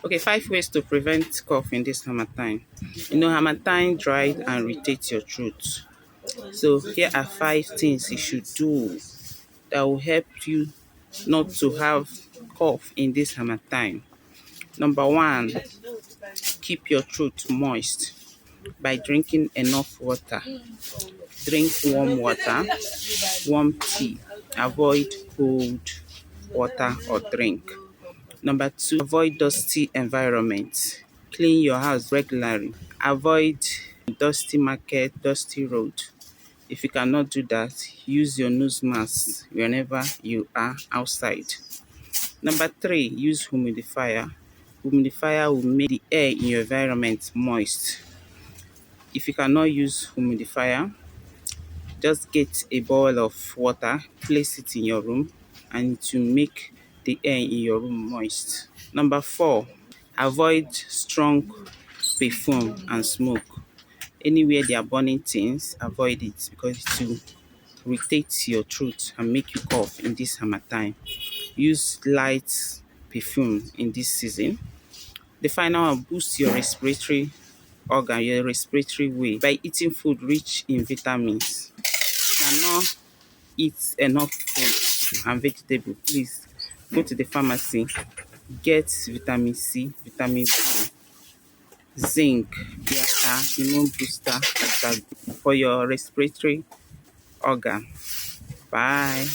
Okay, 5 ways to prevent cough in this harmattan. Harmattan dry and irritate your throat. So here are 5 things you should do that will help you not to have cough in this harmattan. Number one, keep your throat moist by drinking enough water. Drink warm water, warm tea. Avoid cold water or drink. Number two, avoid dusty environment. Clean your house regularly. Avoid dusty market, dusty road. If you cannot do that, use your nose mask whenever you are outside. Number three, use humidifier. Humidifier will make the air in your environment moist. If you cannot use humidifier, just get a bowl of water, place it in your room, and to make the air in your room moist. Number four, avoid strong perfume and smoke. Anywhere they are burning things, avoid it because it will irritate your throat and make you cough in this harmattan. Use light perfume in this season. The final one, boost your respiratory organ, your respiratory way by eating food rich in vitamins. Cannot eat enough fruit and vegetable, please go to the pharmacy, get vitamin C, vitamin B, zinc. They are immune booster that are for your respiratory organ. Bye.